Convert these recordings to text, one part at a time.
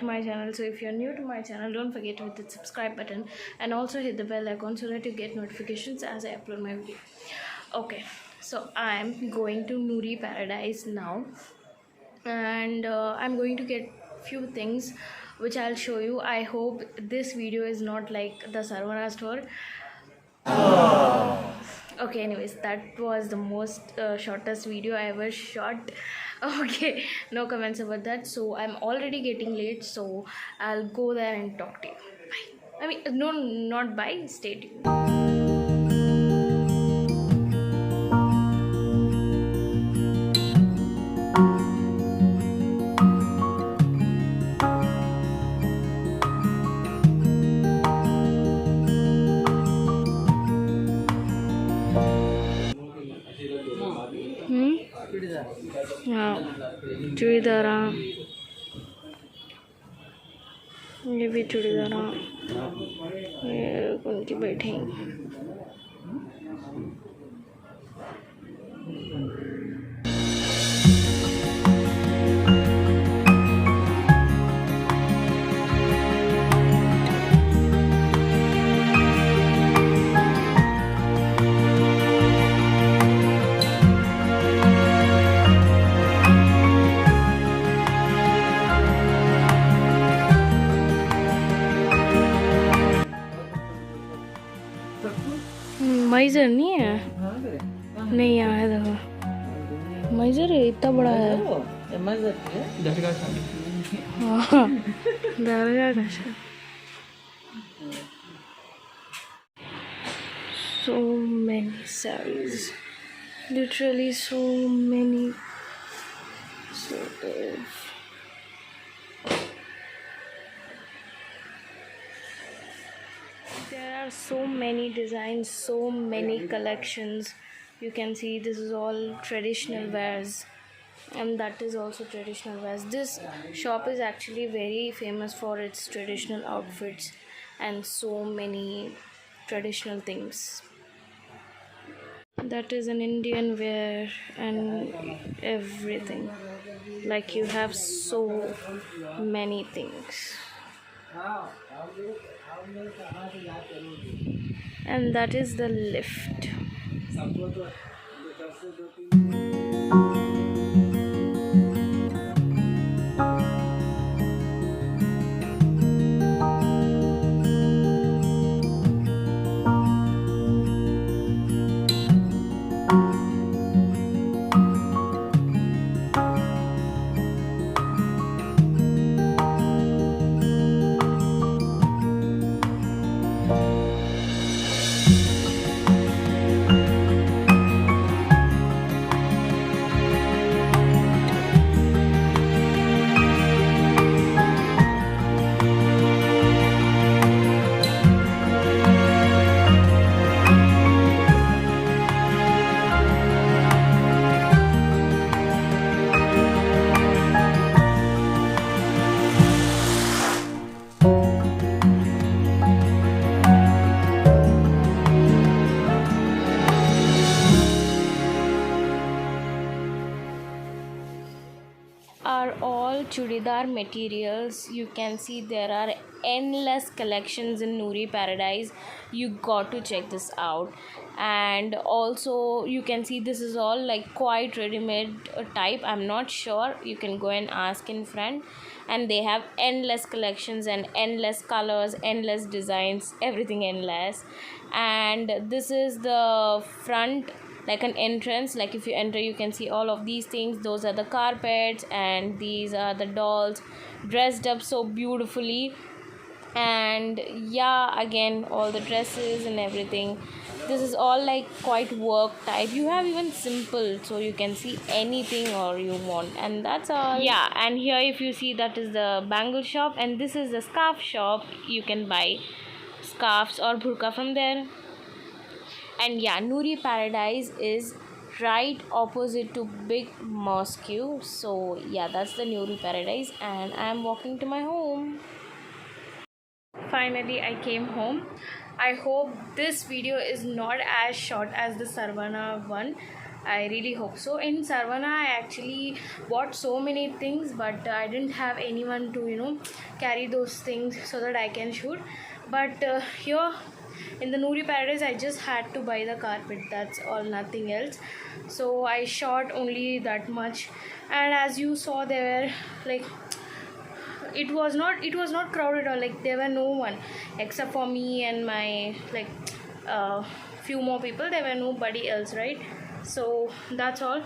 my channel. So if you're new to my channel, don't forget to hit the subscribe button and also hit the bell icon so that you get notifications as I upload my video. Okay, so I'm going to Noori Paradise now, and I'm going to get few things which I'll show you. I hope this video is not like the Sarvana store. Okay, anyways, that was the most shortest video I ever shot. Okay, no comments about that. So I'm already getting late, so I'll go there and talk to you. Bye. I mean, no, not bye, stay tuned. हाँ, चूड़ीदारा, ये भी चूड़ीदारा, ये उनकी बैठी। माइजर नहीं है, नहीं यहाँ है, देखो माइजर है, इतना बड़ा है। हाँ, दरगाह का शायद। So many sarees, literally so many. So there are so many designs, so many collections. You can see this is all traditional wares, and that is also traditional wares. This shop is actually very famous for its traditional outfits and so many traditional things. That is an Indian wear and everything. Like, you have so many things. And that is the lift. Are all churidar materials. You can see there are endless collections in Noori Paradise. You got to check this out. And also you can see this is all like quite ready-made type. I'm not sure, you can go and ask in front. And they have endless collections and endless colors, endless designs, everything endless. And this is the front, like an entrance. Like, if you enter, you can see all of these things. Those are the carpets, and these are the dolls dressed up so beautifully. And yeah, again, all the dresses and everything. This is all like quite work type. You have even simple, so you can see anything or you want, and that's all. Yeah, and here if you see, that is the bangle shop, and this is the scarf shop. You can buy scarves or burqa from there. And yeah, Noori Paradise is right opposite to Big Mosque. So yeah, that's the Noori Paradise, and I am walking to my home. Finally, I came home. I hope this video is not as short as the Sarvana one, I really hope so. In Sarvana I actually bought so many things, but I didn't have anyone to carry those things so that I can shoot. But here in the Noori Paradise I just had to buy the carpet, that's all, nothing else. So I shot only that much. And as you saw, there were like, it was not crowded, or like there were no one except for me and my like few more people. There were nobody else, right? So that's all.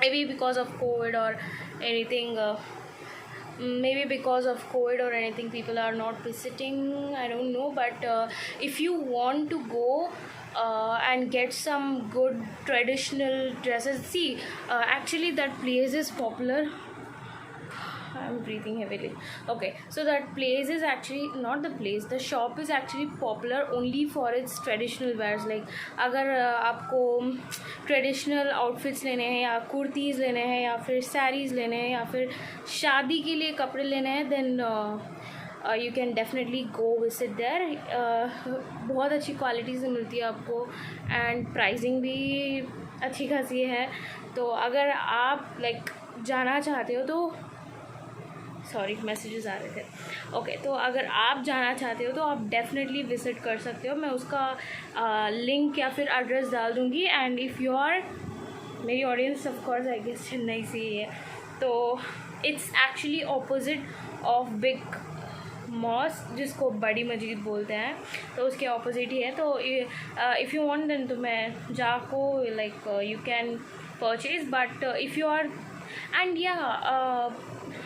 Maybe because of COVID or anything, people are not visiting, I don't know. But if you want to go and get some good traditional dresses, see, actually that place is popular. I'm breathing heavily. Okay, so that place is actually not the place. The shop is actually popular only for its traditional wears. Like, अगर आपको traditional outfits लेने हैं, या कुर्तीज़ लेने हैं, या फिर sarees लेने हैं, या फिर शादी के लिए कपड़े लेने हैं, then you can definitely go visit there. बहुत अच्छी क्वालिटी से मिलती है आपको, एंड प्राइसिंग भी अच्छी खासी है. तो अगर आप लाइक जाना चाहते हो तो सॉरी, मैसेजेस आ रहे थे. ओके, तो अगर आप जाना चाहते हो तो आप डेफिनेटली विज़िट कर सकते हो. मैं उसका लिंक या फिर एड्रेस डाल दूँगी. एंड इफ़ यू आर, मेरी audience of course I guess Chennai से ही है, तो it's actually opposite of big mosque, जिसको बड़ी मस्जिद बोलते हैं, तो उसके ऑपोजिट ही है. तो इफ़ यू वांट देन तो मैं जाको like you can purchase. But if you are, and या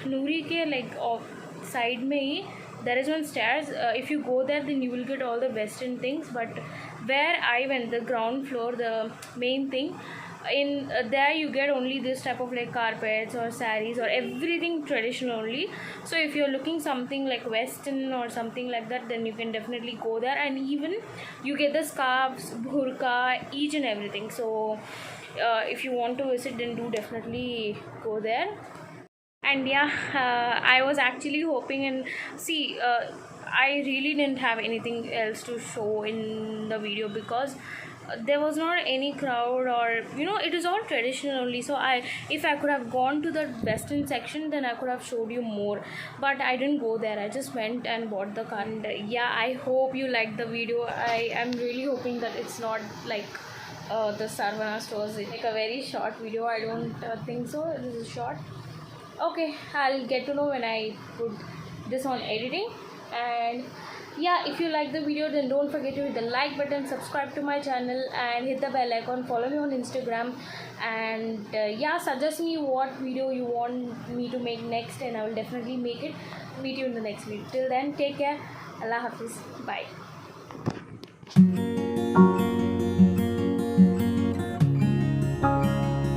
नूरी के लाइक साइड में ही there is one stairs. If you go there, then you will get all the western things. But where I went, the ground floor, the main thing, in there you get only this type of like carpets or sarees or everything traditional only. So if you're looking something like western or something like that, then you can definitely go there. And even you get the scarves, burqa, each and everything. So if you want to visit, then do definitely go there. And yeah, I was actually hoping, and see, I really didn't have anything else to show in the video, because there was not any crowd, or it is all traditional only. So if I could have gone to the western section, then I could have showed you more. But I didn't go there, I just went and bought the car. And yeah, I hope you liked the video. I am really hoping that it's not like the Sarvana stores, like a very short video. I don't think so this is short. Okay, I'll get to know when I put this on editing. And yeah, if you like the video, then don't forget to hit the like button, subscribe to my channel, and hit the bell icon. Follow me on Instagram. And yeah, suggest me what video you want me to make next, and I will definitely make it. Meet you in the next video. Till then, take care. Allah Hafiz. Bye.